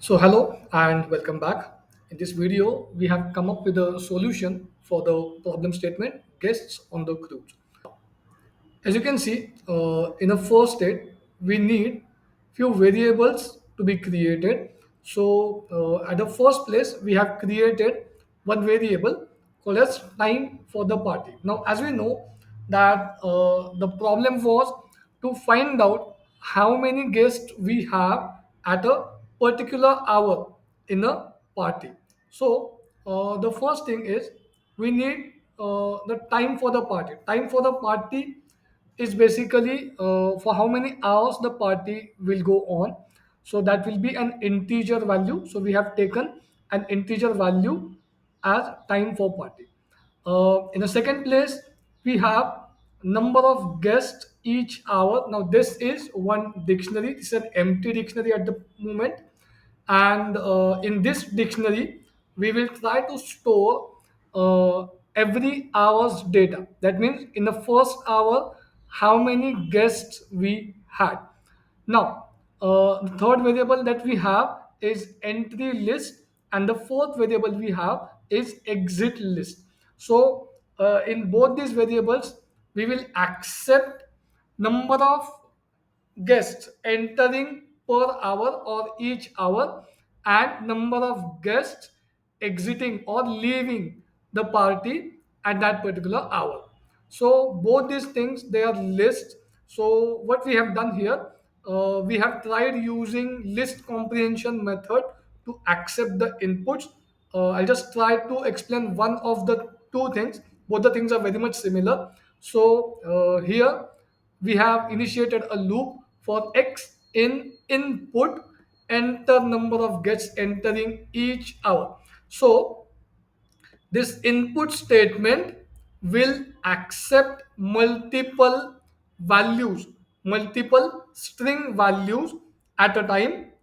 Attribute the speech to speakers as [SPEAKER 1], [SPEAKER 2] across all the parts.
[SPEAKER 1] Hello and welcome back. In this video, we have come up with a solution for the problem statement guests on the cruise. As you can see, in the first state, we need few variables to be created. At the first place, we have created one variable called as time for the party. Now, as we know that the problem was to find out how many guests we have at a particular hour in a party. The first thing is we need the time for the party. Time for the party is basically for how many hours the party will go on. So that will be an integer value. So we have taken an integer value as time for party. In the second place, we have number of guests each hour. Now this is one dictionary. It's an empty dictionary at the moment, and in this dictionary we will try to store every hour's data. That means in the first hour how many guests we had. Now the third variable that we have is entry list, and the fourth variable we have is exit list. In both these variables we will accept number of guests entering per hour or each hour, and number of guests exiting or leaving the party at that particular hour. So both these things they are list. So what we have done here, we have tried using list comprehension method to accept the inputs. I'll just try to explain one of the two things. Both the things are very much similar. Here we have initiated a loop for x in input, enter number of guests entering each hour. So this input statement will accept multiple string values at a time,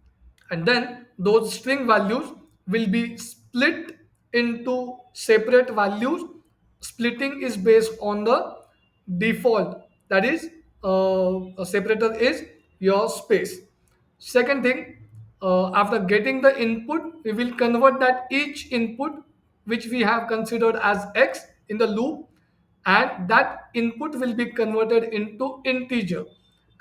[SPEAKER 1] and then those string values will be split into separate values. Splitting is based on the default, that is a separator is your space. Second thing, after getting the input, we will convert that each input which we have considered as x in the loop, and that input will be converted into integer,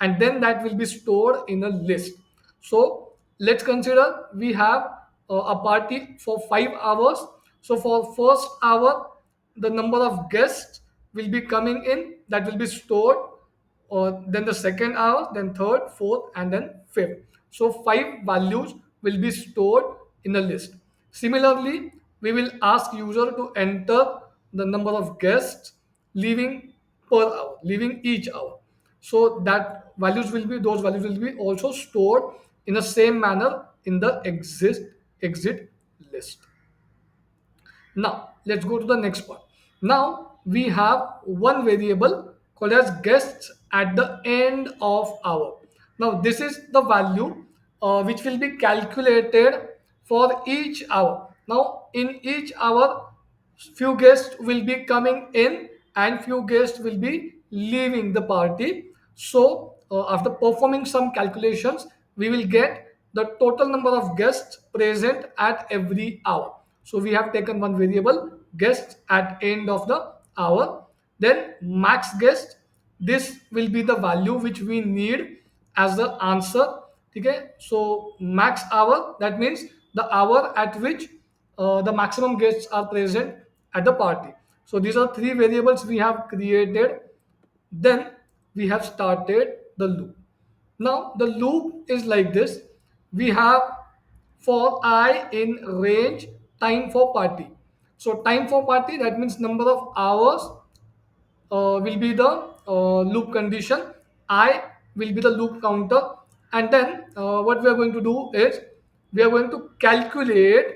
[SPEAKER 1] and then that will be stored in a list. So let's consider we have a party for 5 hours. So for first hour, the number of guests will be coming in, that will be stored, or then the second hour, then third, fourth, and then fifth. So five values will be stored in a list. Similarly, we will ask user to enter the number of guests leaving per hour, leaving each hour. So that values will be those values will be also stored in the same manner in the exit list. Now, let's go to the next part. Now, we have one variable called as guests at the end of hour. Now, this is the value which will be calculated for each hour. Now, in each hour, few guests will be coming in and few guests will be leaving the party. So after performing some calculations, we will get the total number of guests present at every hour. So we have taken one variable guests at end of the hour, then max guest. This will be the value which we need as the answer. Okay, so max hour, that means the hour at which the maximum guests are present at the party. So these are three variables we have created. Then we have started the loop. Now the loop is like this. We have for I in range time for party. So time for party, that means number of hours will be the loop condition. I will be the loop counter, and then what we are going to do is we are going to calculate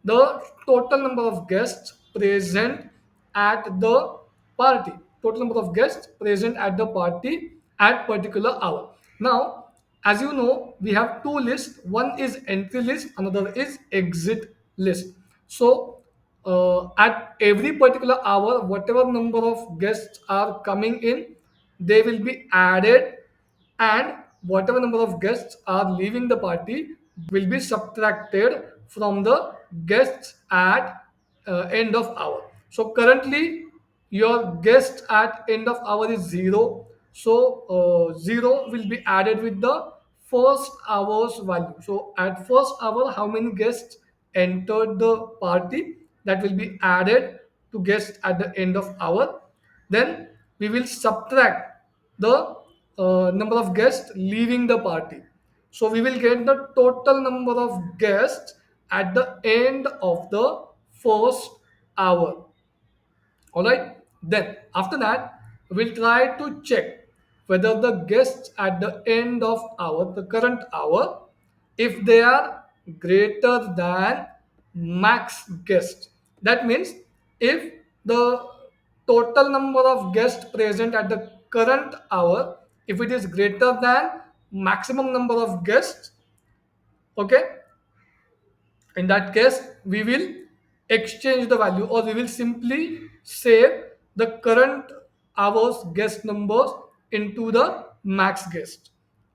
[SPEAKER 1] the total number of guests present at the party. Total number of guests present at the party at particular hour. Now, as you know, we have two lists. One is entry list, another is exit list. So at every particular hour, whatever number of guests are coming in, they will be added, and whatever number of guests are leaving the party, will be subtracted from the guests at end of hour. So currently your guest at end of hour is 0. So 0 will be added with the first hour's value. So at first hour, how many guests entered the party, that will be added to guests at the end of hour. Then we will subtract the number of guests leaving the party. So we will get the total number of guests at the end of the first hour. All right. Then after that, we'll try to check whether the guests at the end of hour, the current hour, if they are greater than max guest. That means if the total number of guests present at the current hour, if it is greater than maximum number of guests, okay, in that case we will exchange the value, or we will simply save the current hours guest numbers into the max guest,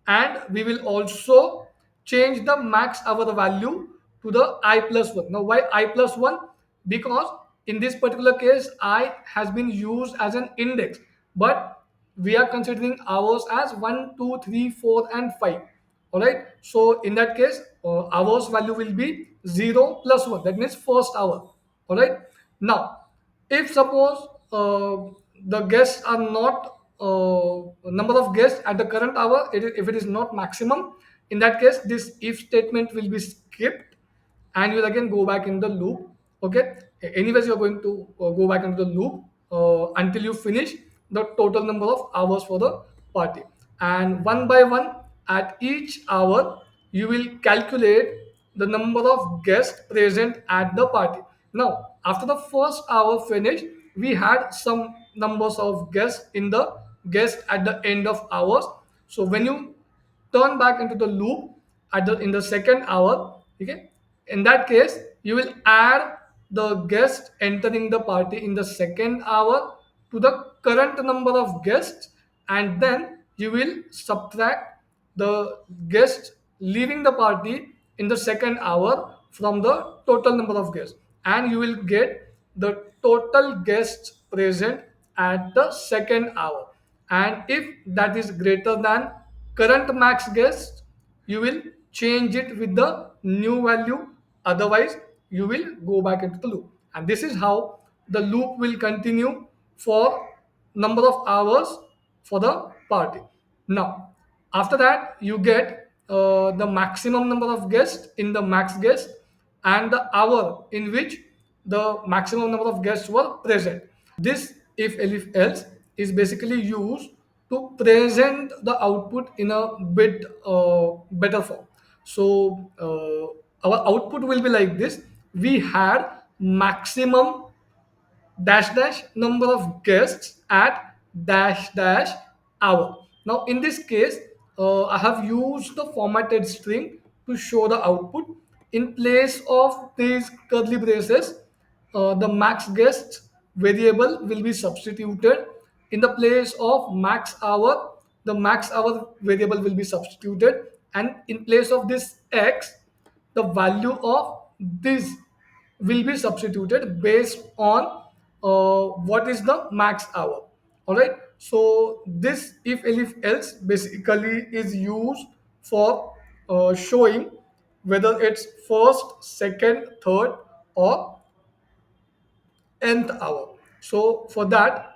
[SPEAKER 1] and we will also change the max hour value to the I plus 1. Now why I plus 1? Because in this particular case I has been used as an index, but we are considering hours as 1, 2, 3, 4 and 5. All right, so in that case hours value will be 0 plus 1, that means first hour. All right, now if suppose the guests are not number of guests at the current hour, if it is not maximum, in that case this if statement will be skipped and you'll again go back in the loop. Okay, anyways you're going to go back into the loop until you finish the total number of hours for the party, and one by one at each hour you will calculate the number of guests present at the party. Now after the first hour finish, we had some numbers of guests in the guest at the end of hours. So when you turn back into the loop at the in the second hour, okay, in that case you will add the guest entering the party in the second hour to the current number of guests, and then you will subtract the guests leaving the party in the second hour from the total number of guests, and you will get the total guests present at the second hour. And if that is greater than current max guest, you will change it with the new value, otherwise you will go back into the loop, and this is how the loop will continue for number of hours for the party. Now after that you get the maximum number of guests in the max guest and the hour in which the maximum number of guests were present. This if else is basically used to present the output in a bit better form. So our output will be like this: we had maximum dash dash number of guests at dash dash hour. Now in this case I have used the formatted string to show the output. In place of these curly braces, the max guest variable will be substituted. In the place of max hour, the max hour variable will be substituted, and in place of this x, the value of this will be substituted based on what is the max hour. All right, so this if else basically is used for showing whether it's first, second, third, or nth hour. So for that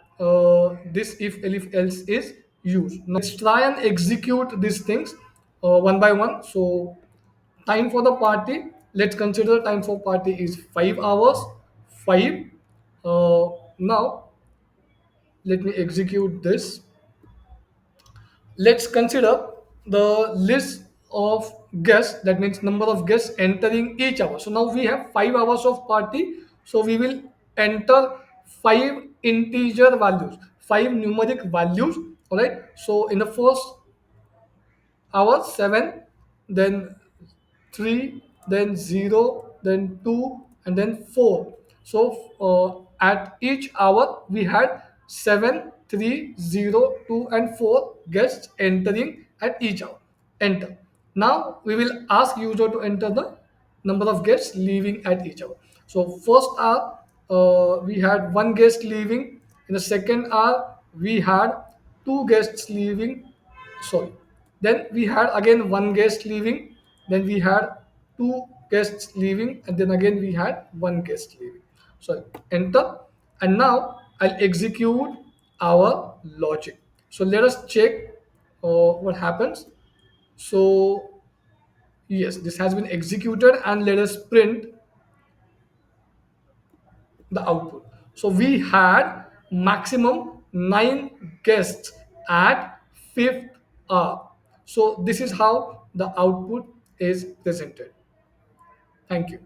[SPEAKER 1] this if else is used. Now let's try and execute these things one by one. So time for the party, let's consider time for party is 5 hours. 5 now let me execute this. Let's consider the list of guests, that means number of guests entering each hour. So now we have 5 hours of party, so we will enter 5 integer values, 5 numeric values. All right, so in the first hour 7, then 3, then 0, then 2, and then 4. So at each hour we had 7, 3, 0, 2, and 4 guests entering at each hour. Enter. Now we will ask user to enter the number of guests leaving at each hour. So first hour we had one guest leaving. In the second hour we had two guests leaving. Sorry. Then we had again one guest leaving. Then we had two guests leaving, and then again we had one guest leaving. So enter, and now I'll execute our logic. So let us check what happens. So yes, this has been executed, and let us print the output. So we had maximum 9 guests at fifth hour. So this is how the output is presented. Thank you.